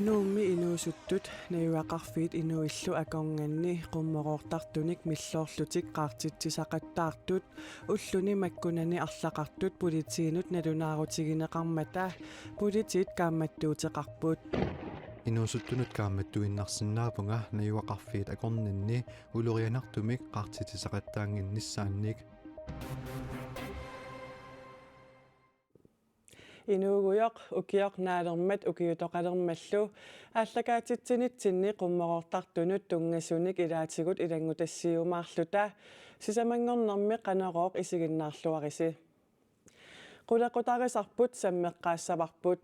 Nuummi inuusuttut nayuaqarfiit inuillu akornganni qummorortartunik millorlutik qaartitsisaqattaartut ulluni makkunani arlaqartut politiinut nalunaarutigineqarmata politiit kaammattuuteqarput Inuusuttunut kaammattuinnarsinnaapunga nayuaqarfiit akorninni ulurianartumik qaartitsisaqattaanginnissaannik Inuuguyoq ukiyoq naalermat ukiyutoqalermallu ааллакаатитсинитсинни qummorortartunut tunngasunik ilaatigut ilangutassiumaarluta sisamangornermi qanaqooq isiginnaarluarisi qulaqutarisarput sammeqqaassavarput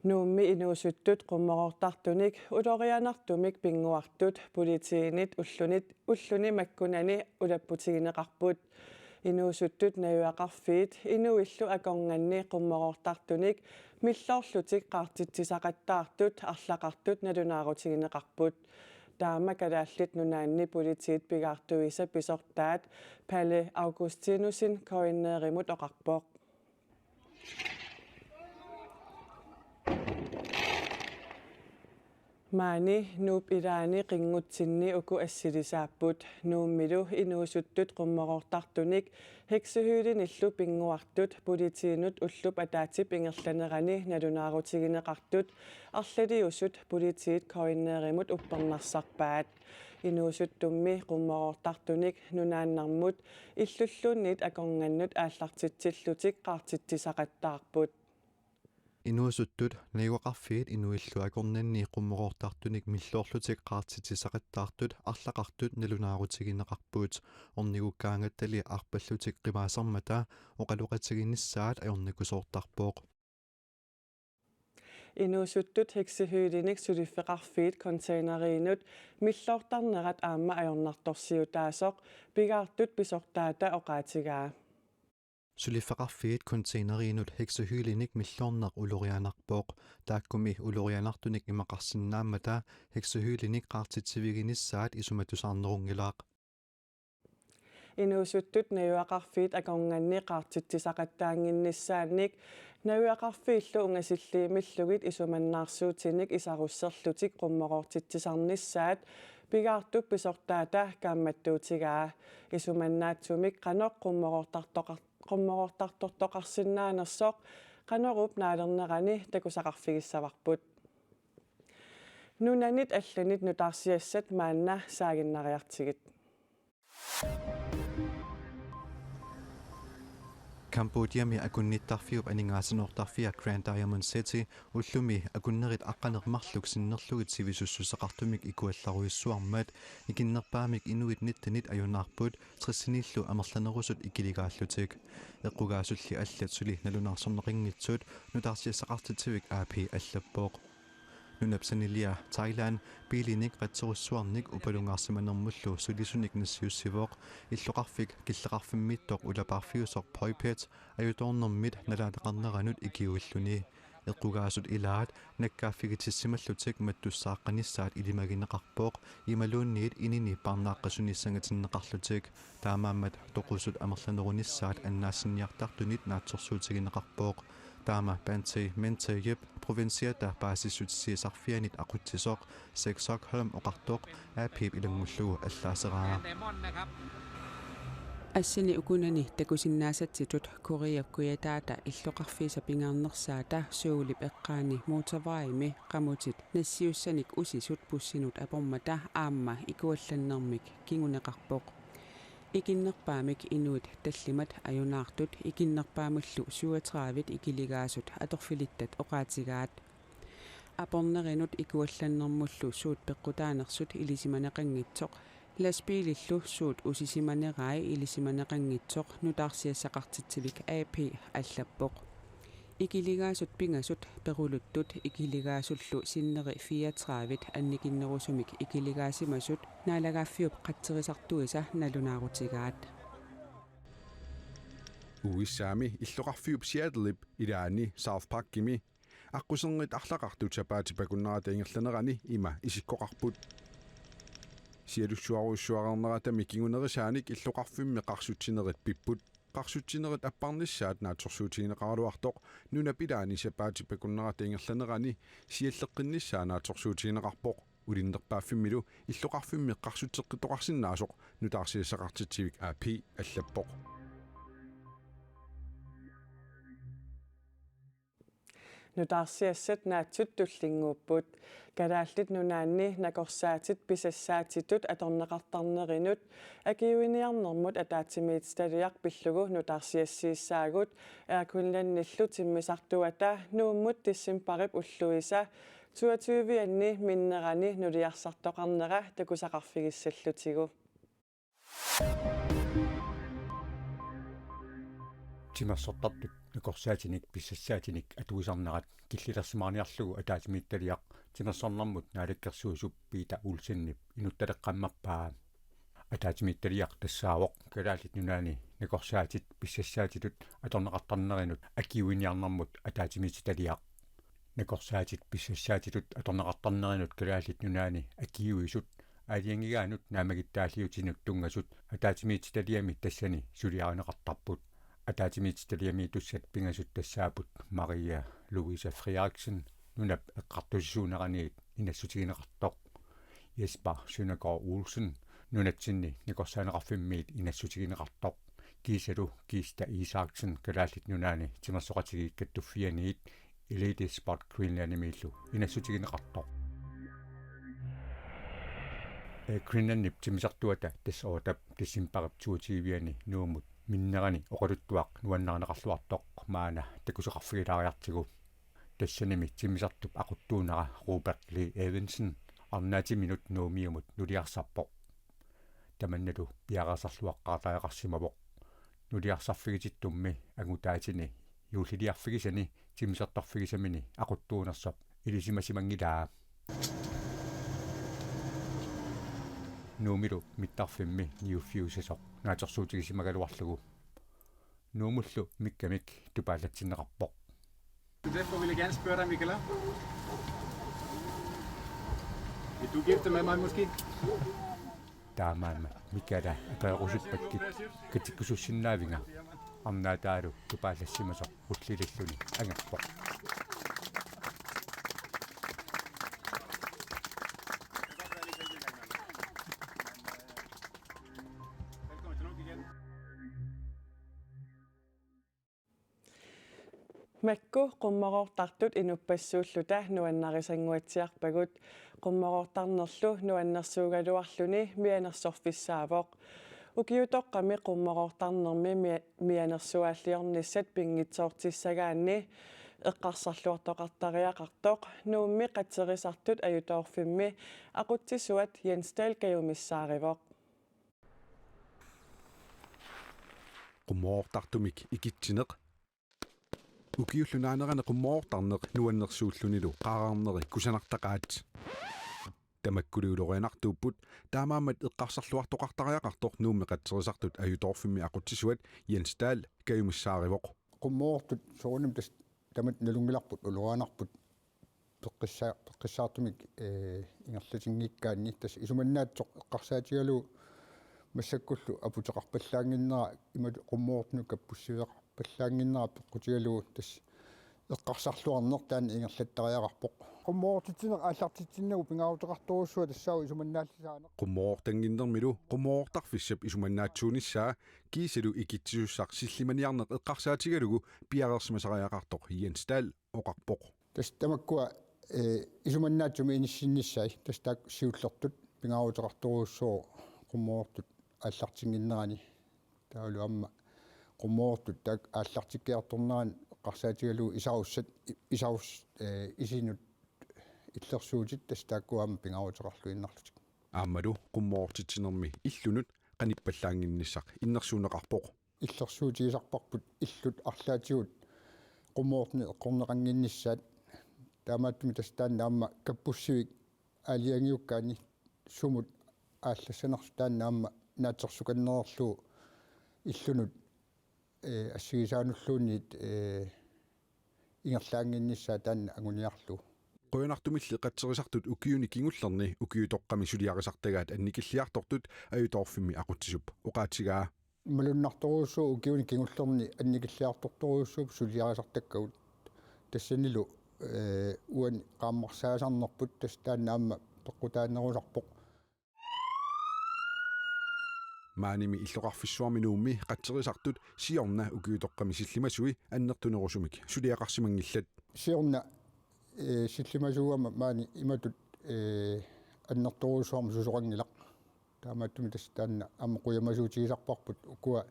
nuummi inuusuttut qummorortartunik ulorianartumik pinguartut politiinit ulluni makkunani ulapputigineqarput inuusuttut nayuaqarfiit inuillu akornganni qummorortartunik millorlutik qaartitsisaqattaartut arlaqartut nalunaarutigineqarput taama kalaallit nunaanni politiit pigaartuisa pisortaat Palle Augustinusin koinneerimut oqarpoq Maani nuup ilaani qinngutsinni uku assilisaaput nuummilu inuusuttut qummorortartunik heksuhyylinillu pinguartut politiinut ullup ataatip ingerlanerani nalunaarutigineqartut arlaliusut politiit koinneerimut uppernarsarpaat inuusuttummi qummorortartunik nunaannarmut illulluunniit akorngannut aallartitsillutik qaartitsisaqattaarput Inuusuttut nayuaqarfiit inuillu akornanni qummorortartunik millorlutik qaartitsisaqattaartut arlaqartut nalunaarutigineqarpuut ornigukkaangattali arpallutik qimaasarmata oqaluqatiginnissaat ajornikusoortarpooq Inuusuttut heksihyylinik suliffeqarfiit containerinut millortarnerat aamma ajornartorsiutaasoq pigaartut pisortaata oqaatigaa Suliffeqarfiit containerinut heksuhyylinik millorneq ulurianarpooq taakkumi ulurianartunik imaqarsinnaammata heksuhyylinik qaartitsiviginissaat isumatusarnerungilaaq Inuusuttut nayuaqarfiit akornganni qaartitsisaqattaanginnissaannik nayuaqarfiillu ungasilliimillugit isumannaarsuutinik isarusserlutik qummorortitsisarnissaat pigaartup pisortaata kaammattuutigaa isumannaatsumik qanoq qummorortartortoqarsinnaanersoq qanorup naalernerani takusaqarfigissavarput nunanit allanit nutaarsiassat maanna saaginnariartigit Cambodia akunnittarfiup aningaasinortarfia Grand Diamond City ullumi akunnerit aqqanermarluk sinnerlugit sivisussuseqartumik ikuallaruissuarmat ikinnerpaamik inuit nittanit ajunaarput trissinillu amerlanerusut ikiligaallutik eqqugaasulli allat suli nalunaarsorneqinngitsut nutaarsiassaqartitivik aapi allappoq nunapsanilia Thailand piilinik qatserussuarnik upalungaarsimanermullu sulisunik nassiussivoq illoqarfik killeqarfimmittoq ulapaarfiusoq Phuket ajutornermit nalaataqarneranut ikiulluni eqqugaasut ilaat nakkaaffigitissimаллутик матtuссааққанissaat илимагинеқарпооқ ималуунниит инини парнааққасунissangatinnеқарлутик таамааммат тоқусут амерланерунissaат аннаассинниартартунит наатсорсуутигинеқарпооқ таама панти ментаип провинсиата паасиссутиссиисарфианит ақутсисоқ сексокholm оқартоқ аапип илангуллугу аллаасераа Assini ukunani takusinnaasatsitut Korea-kuyataata illoqarfiisa pingaarnersaata suulip eqqaani motorvejimi qamutit nassiussanik usisut pussinut apormata aamma ikuallannermik kinguneqarpoq ikinnerpaamik inuit tallimat ajunaartut ikinnerpaamullu 37 ikiligaasut atorfilittat oqaatigaat apornerinut ikuallannermullu suut peqqutaanersut ilisimaneqanngitsoq Lastbilillu suut usisimanerai ilisimaneqanngitsoq nutaarsiassaqartitsivik AP allappoq ikiligaasut pingasut peruluttut ikiligaasullu sinneri 34 annikinnerusumik ikiligaasimasut naalagaaffiup qatserisartuisa nalunaarutigaat Uissaami illoqarfiup Seattlep ilaani South Parkimi аққусернит арлақартут сапаатипакуннерата ингерланерани има исиккоқарпут сиалуссуаруссуарернератами кигунерисааник иллоқарфимми қарсутсинерит пиппут qarsutsinerit apparnissaat naatorsuutigineqaruartoq nunapilaani sapaati pakunnerata ingerlanerani sialleqqinnissaa naatorsuutigineqarpoq ulinnerpaaffimmilu illoqarfimmi qarsutseqqitoqarsinnaasoq nutaarsiassaqartitsivik aapi allappoq nutaarsiassat naatsut tullinguupput kalaallit nunaanni nakorsaatit pisassaatitut atorneqartarnerinut akiuiniarnermut ataatimiitstaliaq pillugu nutaarsiassiissaagut aakullannillu timmisartuata nuummut tissimparip ulluisa 22-anni minnerani nuliarsartoqarnera takusaqarfigissallutigu timersortartut nukorsaatinik pissassaatinik atuisarnerat killilерсимаарниарлугу атаатимиитталиақ тимерсорнэрмут наалаккерсуусуп пиита уулсиннип инутталеққаммарпаа атаатимиитталиақ тассаавоқ калаалит нунаани накорсаатит писсассаатитут аторнеқартарнеринут акиуиниарнэрмут атаатимиититалиақ накорсаатит писсассаатитут аторнеқартарнеринут калаалит нунаани акиуисут аалиангигаанут наамагиттаалиутинут тунгасут атаатимиититалиами тассани сулиаринеқартарпут атаатимиититалиами туссат пингасут тассаапут Мария Луиза Фриарксен нунап эққартуссуунераниит инассутигинеқартоқ Jesper Søndergaard Olsen нунатсинни никорсаанеқарфиммиит инассутигинеқартоқ кисалу киста Isaksen калаалит нунаани тимерсоқатигиккаттуффианиит Elite Sport Greenland-миллу инассутигинеқартоқ Greenland-нип тимисартуата тассоотап тассимпарап туутивиани нуумут миннерани оқалуттуақ нуаннарнеқарлуартоқ маана такусеқарфигилаариартигу тассаними тимисартуп ақуттуунера Robert Lee Evensen арнаати минут нуумиумут нулиарсарпоқ таманналу пиарасарлуаққаатаеқарсимавоқ нулиарсарфигититтумми агутаатини юулилиарфигисани тимисартарфигисамини ақуттуунерсап илисимасимангилаа нуумилу миттарфимми ниуффиусасоқ наатерсуутигисимагалуарлугу нуумуллу миккамик тупаалатсиннеқарпоқ. Derfor vil jeg gerne spørge dig, Michaela. Vil du gifte med mig måske? Taamaama Michaela apaarusuppakki katikkusussinnaavинга арнаатаалу тупаалассимасоқ уллилиллуни ангаппоқ. Makku qummaqortartut inuppassuulluta nuannarisanguatsiarpagut qummaqortarnerlu nuannersuugaluarluni mianersorfissaavoq ukiutoqqami qummaqortarnermi mianersuaalliornissat pingitsoortissagaanni eqqarsarluartoqartariaqartoq nuummi qaterisartut ajutoorfimmi aqutsisuat Jensdal kayumissaarivoq qummoortartumik ikitsineq ukiullunaanерane qummoortarneq nuannersuullunilu qaararneri kusanartaqaat tamakkuluulorianartuupput taamaamat eqqarsarluartoqartariaqartoq nuummi qatserisartut ajutorfimmi aqutsisuat Jensdal kayumissaarivoq qummoortut soonum tas tamat nalungilarput uluaanarput peqqissaartumik ingerlatinngikkaanni tas isumannaatsoq eqqarsaatigalu массаккуллу апутеқарпаллаангиннера имат qummoortnu kappussiveqarpallaanginnera peqqutigalu tas eqqarsarluarner taana ingerlattariaqarpoq qummoortitsinеq ааллартитсиннагу пингаарутеқарторуссуа тассаа исуманнааллисаане qummoortanginnermilu qummoortarfissap isumannaatsuunissaa kiisalu ikitsisussaq sillimaniarneq eqqarsaatigalugu piareersimasariaqartoq Jensdal oqarpoq tas tamakkuа исуманнаатсуми иниссиннissai tas taak siullertut pingаарутеқарторуссоо qummoortut ааллартингиннерани таалу амма qummoortut taak ааллартиккиарторнеран eqqarsaatigalu isaus isinut иллерсуутит tas taakkuaama pingаарутеқарлуиннарлутик аамалу qummoortitsinermi иллунут qanippallaanginnissaq innersuuneqarpoq иллерсуутигисарпарпут иллут арлаатигут qummoortni eqqorneqanginnissaat таамааттуми tas таанна аама каппуссивик аалиангиуккаани сумут ааллассанерсу таанна аама наатерсуканнерерлу иллунут ассигисаануллуунниит ингерлаангиннissaа таанна агуниарлу qoyanartumilli qatserisartut ukiuni kingullerni ukiutoqqami suliarisartagaat annikilliartortut ajutorfimmi aqutsisup oqaatigaa малуннарторуссуу укиуни кингуллерни анникиллиарторторуссууп сулиарисартаккагут тассанилу уани qaammarsaasarnerput тас тааннаама пеққутааннерусарпоқ мааними иллоқарфиссуарми нуумми қатсерисартут сиорна укиутоққами силлимасуи аннертунерусумик сулиақарсимангиллат сиорна силлимасууама маани иматут аннерторуссуарма сусоқангилақ таамааттуми тас таанна аммақуямасуутигисарпарпут укуа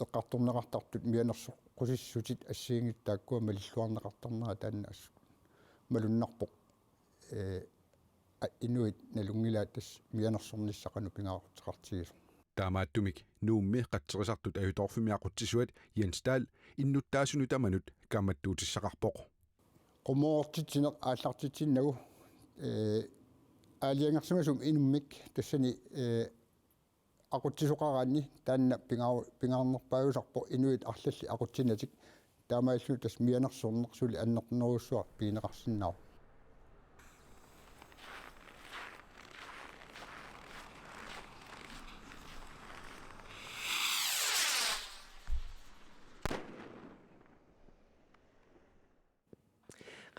эққарторнеқартартут мианерсо qusissutит ассиингиттааккуа малиллуарнеқартарнера таанна малуннарпоқ инуит налунгилаат тас мианерсорниссақану пингаартеқартигисо таамааттумик нуумми қатсерисартут аюторфимиақутсисуат Jens Dahl иннуттаасуну таманут камматтуутиссақарпоқ qummoortitsinеқ ааллартитсиннагу аалиангерсимасум инуммик тассани aqutsisuqaraanni taanna pingaarnerpaagusarpo inuit arlalli aqutsinatik taamaillu tas mianersornersuli annernerussuar piineqarsinnau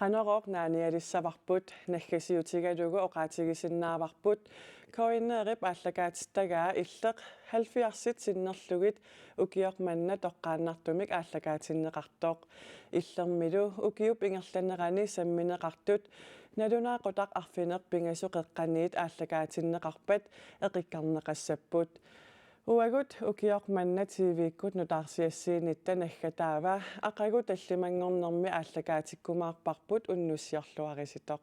qanoroq naanialissavarput naggasiutigalugu oqaatigisinnaarvarput koinneerip ааллакаатиттагаа иллеq 70-сит синнерлугит укиорманна тоққааннартумик ааллакаатиннеқартоқ иллермилу укиуп ингерланерани самминеқартут налунаақутақ арфинеқ пингасуқеққаниит ааллакаатиннеқарпат эқиккарнеқассаппут уагут укиорманна тивиккут нутаарсиассиинитта наггатаава ақагу таллимангорнерми ааллакаатиккумаарпарпут уннуссиорлуариситоқ